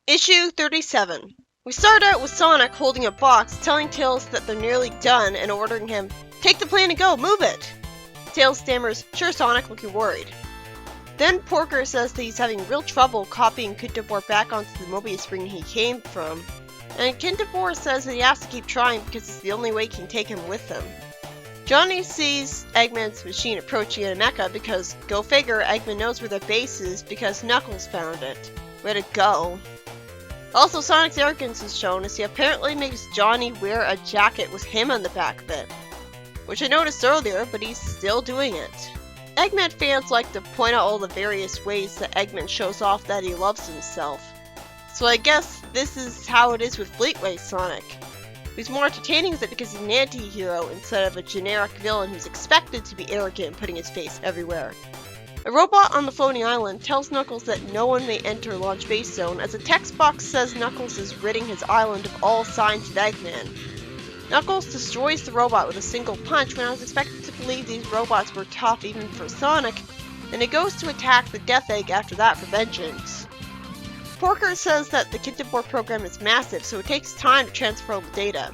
Issue 37. We start out with Sonic holding a box, telling Tails that they're nearly done and ordering him, "Take the plane and go, move it!" Tails stammers, "Sure Sonic," looking worried. Then Porker says that he's having real trouble copying Kintobor back onto the Mobius spring he came from, and Kintobor says that he has to keep trying because it's the only way he can take him with him. Johnny sees Eggman's machine approaching in a mecha because, go figure, Eggman knows where their base is because Knuckles found it. Way to go. Also, Sonic's arrogance is shown as he apparently makes Johnny wear a jacket with him on the back of it, which I noticed earlier, but he's still doing it. Eggman fans like to point out all the various ways that Eggman shows off that he loves himself. So I guess this is how it is with Fleetway Sonic. He's more entertaining with it because he's an anti-hero instead of a generic villain who's expected to be arrogant and putting his face everywhere. A robot on the floating island tells Knuckles that no one may enter Launch Base Zone as a text box says Knuckles is ridding his island of all signs of Eggman. Knuckles destroys the robot with a single punch when I was expected to believe these robots were tough even for Sonic, and it goes to attack the Death Egg after that for vengeance. Porker says that the Kintobor program is massive, so it takes time to transfer all the data.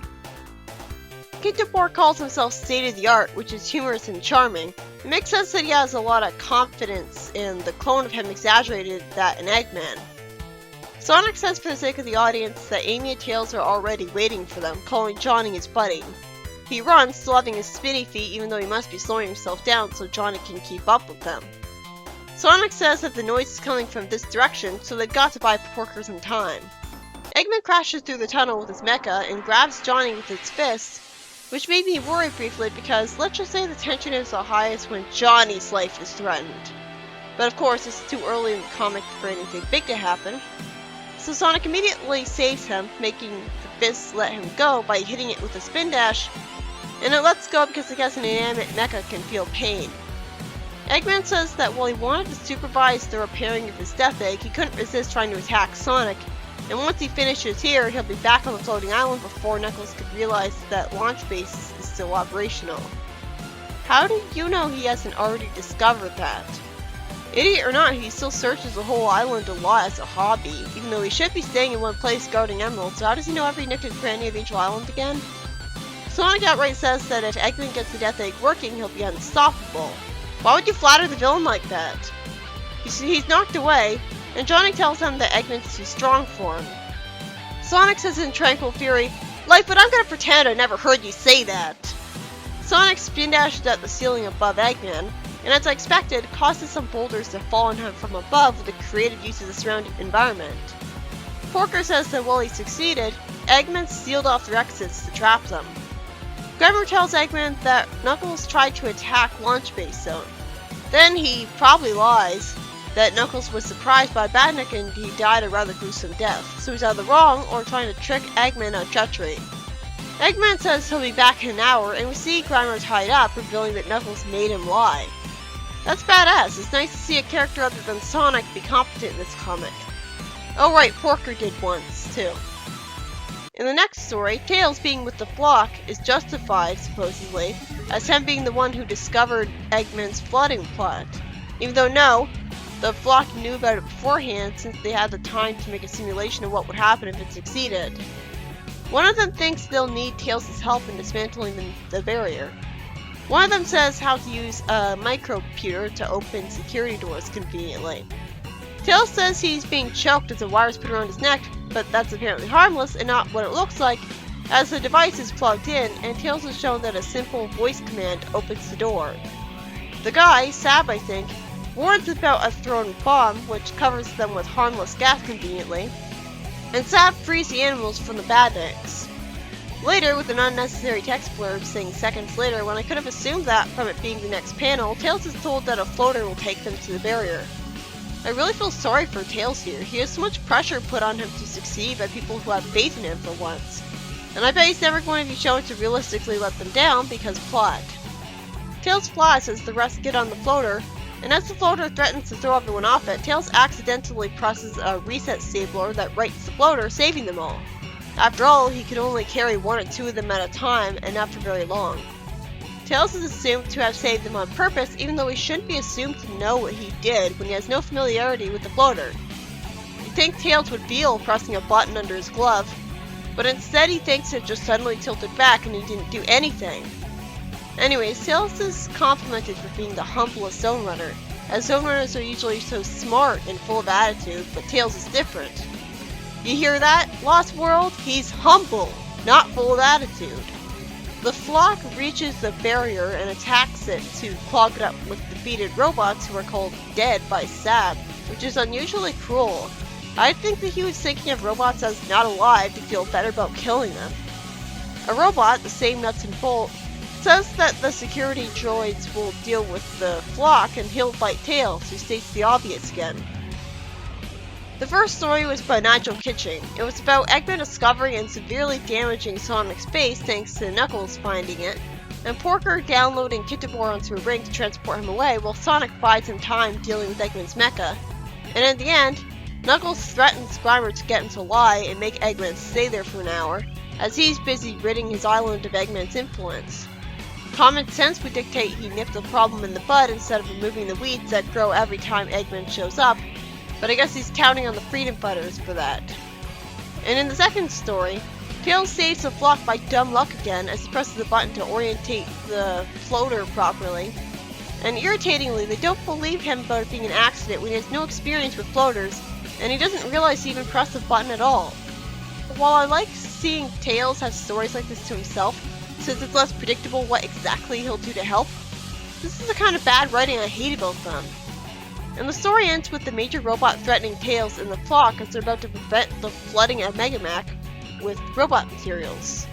Kintobor calls himself state-of-the-art, which is humorous and charming. It makes sense that he has a lot of confidence in the clone of him exaggerated that in Eggman. Sonic says for the sake of the audience that Amy and Tails are already waiting for them, calling Johnny his buddy. He runs, still having his spinny feet even though he must be slowing himself down so Johnny can keep up with them. Sonic says that the noise is coming from this direction, so they've got to buy Porker some time. Eggman crashes through the tunnel with his mecha and grabs Johnny with his fist, which made me worry briefly because let's just say the tension is the highest when Johnny's life is threatened. But of course, it's too early in the comic for anything big to happen. So Sonic immediately saves him, making the fist let him go by hitting it with a spin dash, and it lets go because I guess an inanimate mecha can feel pain. Eggman says that while he wanted to supervise the repairing of his Death Egg, he couldn't resist trying to attack Sonic, and once he finishes here, he'll be back on the floating island before Knuckles could realize that Launch Base is still operational. How do you know he hasn't already discovered that? Idiot or not, he still searches the whole island a lot as a hobby, even though he should be staying in one place guarding emeralds, so how does he know every nook and cranny of Angel Island again? Sonic outright says that if Eggman gets the Death Egg working, he'll be unstoppable. Why would you flatter the villain like that? He's knocked away, and Johnny tells him that Eggman's too strong for him. Sonic says in tranquil fury, "Life, but I'm gonna pretend I never heard you say that." Sonic spin dashes at the ceiling above Eggman, and as I expected, causes some boulders to fall on him from above with the creative use of the surrounding environment. Porker says that while he succeeded, Eggman sealed off their exits to trap them. Grammer tells Eggman that Knuckles tried to attack Launch Base Zone. Then he probably lies that Knuckles was surprised by Badnik and he died a rather gruesome death, so he's either wrong or trying to trick Eggman on treachery. Eggman says he'll be back in an hour, and we see Grimer tied up, revealing that Knuckles made him lie. That's badass. It's nice to see a character other than Sonic be competent in this comic. Oh right, Porker did once, too. In the next story, Tails being with the flock is justified, supposedly, as him being the one who discovered Eggman's flooding plot. Even though no, the flock knew about it beforehand since they had the time to make a simulation of what would happen if it succeeded. One of them thinks they'll need Tails' help in dismantling the barrier. One of them says how to use a microcomputer to open security doors conveniently. Tails says he's being choked as the wires put around his neck, but that's apparently harmless and not what it looks like, as the device is plugged in, and Tails is shown that a simple voice command opens the door. The guy, Sab I think, warns about a thrown bomb, which covers them with harmless gas conveniently, and Sab frees the animals from the badniks. Later, with an unnecessary text blurb saying seconds later, when I could have assumed that from it being the next panel, Tails is told that a floater will take them to the barrier. I really feel sorry for Tails here. He has so much pressure put on him to succeed by people who have faith in him for once. And I bet he's never going to be shown to realistically let them down because plot. Tails flies as the rest get on the floater, and as the floater threatens to throw everyone off it, Tails accidentally presses a reset stapler that rights the floater, saving them all. After all, he could only carry one or two of them at a time, and not for very long. Tails is assumed to have saved them on purpose, even though he shouldn't be assumed to know what he did when he has no familiarity with the floater. You'd think Tails would feel pressing a button under his glove, but instead he thinks it just suddenly tilted back and he didn't do anything. Anyways, Tails is complimented for being the humblest zone runner, as zone runners are usually so smart and full of attitude, but Tails is different. You hear that, Lost World? He's humble, not full of attitude. The flock reaches the barrier and attacks it to clog it up with defeated robots who are called dead by Sab, which is unusually cruel. I think that he was thinking of robots as not alive to feel better about killing them. A robot, the same nuts and bolts, says that the security droids will deal with the flock and he'll fight Tails, who states the obvious again. The first story was by Nigel Kitching. It was about Eggman discovering and severely damaging Sonic's base thanks to Knuckles finding it, and Porker downloading Kittabor onto a ring to transport him away while Sonic buys him time dealing with Eggman's mecha. And in the end, Knuckles threatens Grimer to get him to lie and make Eggman stay there for an hour, as he's busy ridding his island of Eggman's influence. Common sense would dictate he nip the problem in the bud instead of removing the weeds that grow every time Eggman shows up, but I guess he's counting on the Freedom Fighters for that. And in the second story, Tails saves the flock by dumb luck again as he presses the button to orientate the floater properly. And irritatingly, they don't believe him about it being an accident when he has no experience with floaters, and he doesn't realize he even pressed the button at all. While I like seeing Tails have stories like this to himself, since it's less predictable what exactly he'll do to help, this is the kind of bad writing I hate about them. And the story ends with the major robot threatening Tails and the flock as they're about to prevent the flooding of Megamac with robot materials.